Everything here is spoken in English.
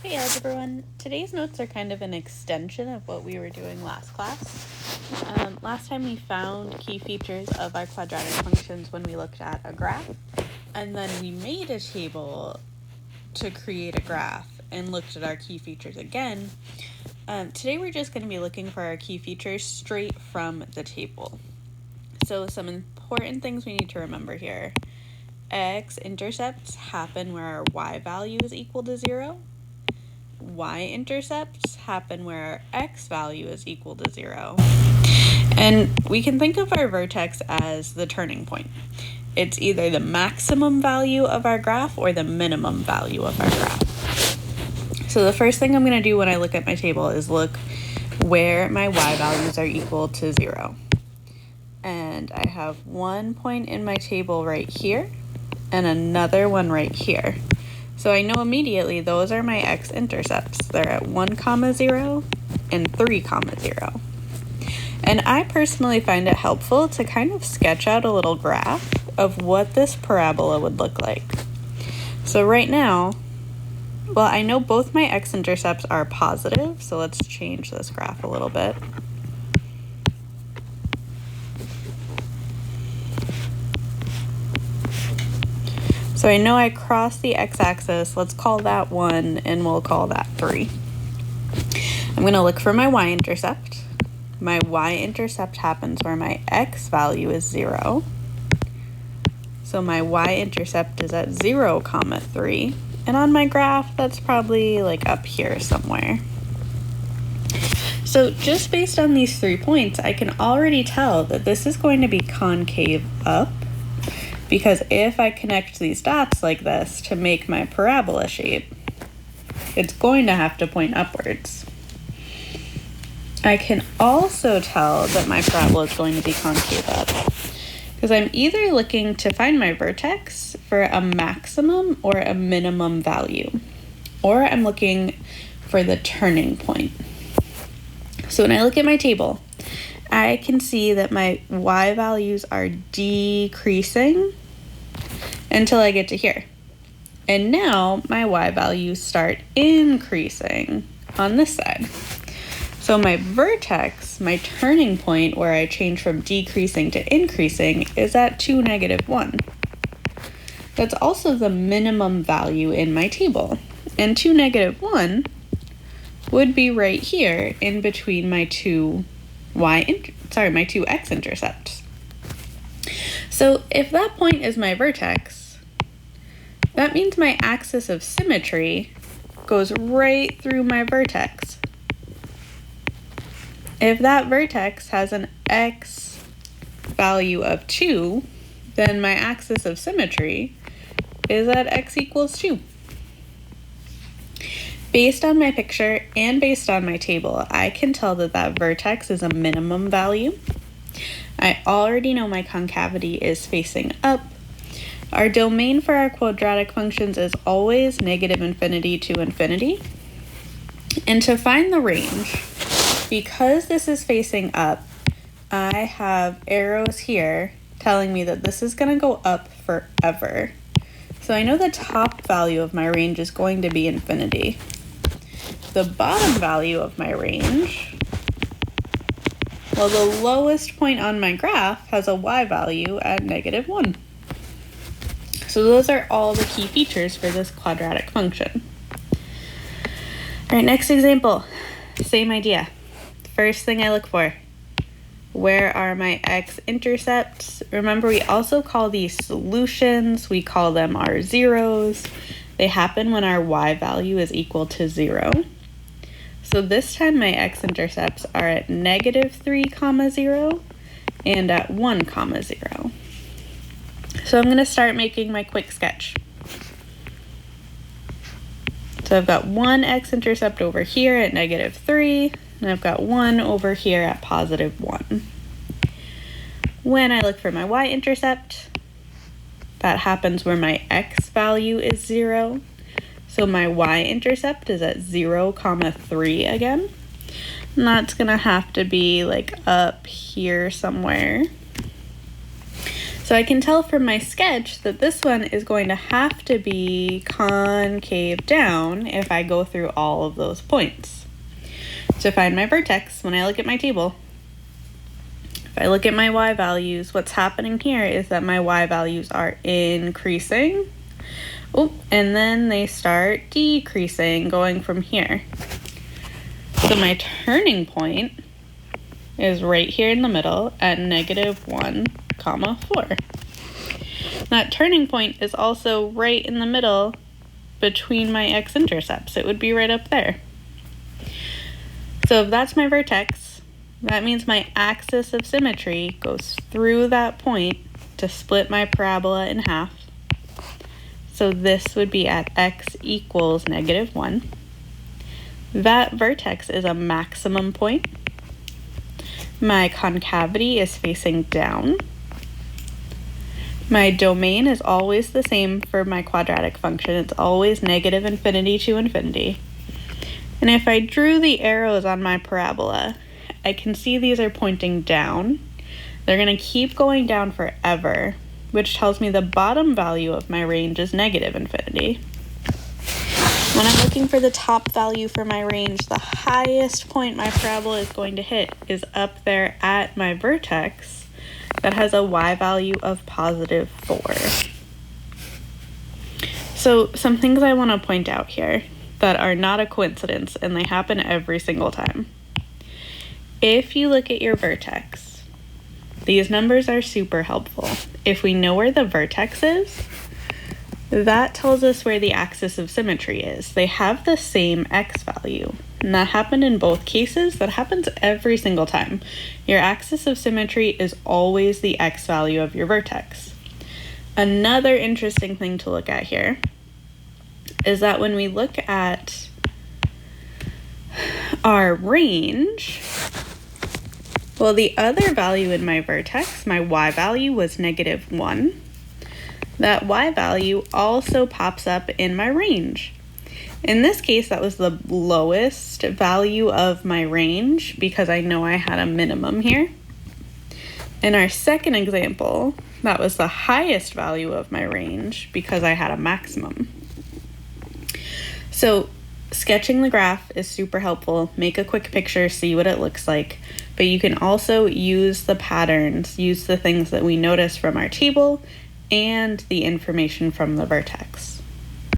Hey everyone, today's notes are kind of an extension of what we were doing last class. Last time we found key features of our quadratic functions when we looked at a graph, and then we made a table to create a graph and looked at our key features again. Today we're just going to be looking for our key features straight from the table. So some important things we need to remember here. X-intercepts happen where our y value is equal to 0. Y-intercepts happen where our x value is equal to 0. And we can think of our vertex as the turning point. It's either the maximum value of our graph or the minimum value of our graph. So the first thing I'm going to do when I look at my table is look where my y values are equal to 0. And I have one point in my table right here and another one right here. So I know immediately those are my x-intercepts. They're at 1, 0 and 3, 0. And I personally find it helpful to kind of sketch out a little graph of what this parabola would look like. So right now, well, I know both my x-intercepts are positive, so let's change this graph a little bit. So I know I crossed the x-axis. Let's call that 1 and we'll call that 3. I'm going to look for my y-intercept. My y-intercept happens where my x value is 0. So my y-intercept is at 0, 3. And on my graph, that's probably like up here somewhere. So just based on these 3 points, I can already tell that this is going to be concave up, because if I connect these dots like this to make my parabola shape, it's going to have to point upwards. I can also tell that my parabola is going to be concave up, because I'm either looking to find my vertex for a maximum or a minimum value, or I'm looking for the turning point. So when I look at my table, I can see that my y values are decreasing until I get to here. And now my y values start increasing on this side. So my vertex, my turning point where I change from decreasing to increasing, is at 2, -1. That's also the minimum value in my table. And 2, -1 would be right here in between my two my two x-intercepts. So if that point is my vertex, that means my axis of symmetry goes right through my vertex. If that vertex has an x value of 2, then my axis of symmetry is at x equals 2. Based on my picture and based on my table, I can tell that that vertex is a minimum value. I already know my concavity is facing up. Our domain for our quadratic functions is always -infinity to infinity. And to find the range, because this is facing up, I have arrows here telling me that this is going to go up forever. So I know the top value of my range is going to be infinity. The bottom value of my range, well, the lowest point on my graph has a y value at -1. So those are all the key features for this quadratic function. All right, next example, same idea. First thing I look for, where are my x-intercepts? Remember, we also call these solutions. We call them our zeros. They happen when our y value is equal to 0. So this time my x-intercepts are at -3, 0 and at 1, 0. So I'm going to start making my quick sketch. So I've got one x-intercept over here at -3, and I've got one over here at +1. When I look for my y-intercept, that happens where my x value is 0. So my y-intercept is at 0, 3 again. And that's going to have to be like up here somewhere. So I can tell from my sketch that this one is going to have to be concave down if I go through all of those points. To find my vertex, when I look at my table, if I look at my y values, what's happening here is that my y values are increasing. Oh, and then they start decreasing, going from here. So my turning point is right here in the middle at -1, 4. That turning point is also right in the middle between my x-intercepts. It would be right up there. So if that's my vertex, that means my axis of symmetry goes through that point to split my parabola in half. So this would be at x equals -1. That vertex is a maximum point. My concavity is facing down. My domain is always the same for my quadratic function. It's always -infinity to infinity. And if I drew the arrows on my parabola, I can see these are pointing down. They're going to keep going down forever, which tells me the bottom value of my range is -infinity. When I'm looking for the top value for my range, the highest point my parabola is going to hit is up there at my vertex that has a y value of +4. So some things I want to point out here that are not a coincidence, and they happen every single time. If you look at your vertex, these numbers are super helpful. If we know where the vertex is, that tells us where the axis of symmetry is. They have the same x value. And that happened in both cases. That happens every single time. Your axis of symmetry is always the x value of your vertex. Another interesting thing to look at here is that when we look at our range, well, the other value in my vertex, my y value, was -1. That y value also pops up in my range. In this case, that was the lowest value of my range because I know I had a minimum here. In our second example, that was the highest value of my range because I had a maximum. So sketching the graph is super helpful. Make a quick picture, see what it looks like. But you can also use the patterns, use the things that we notice from our table and the information from the vertex.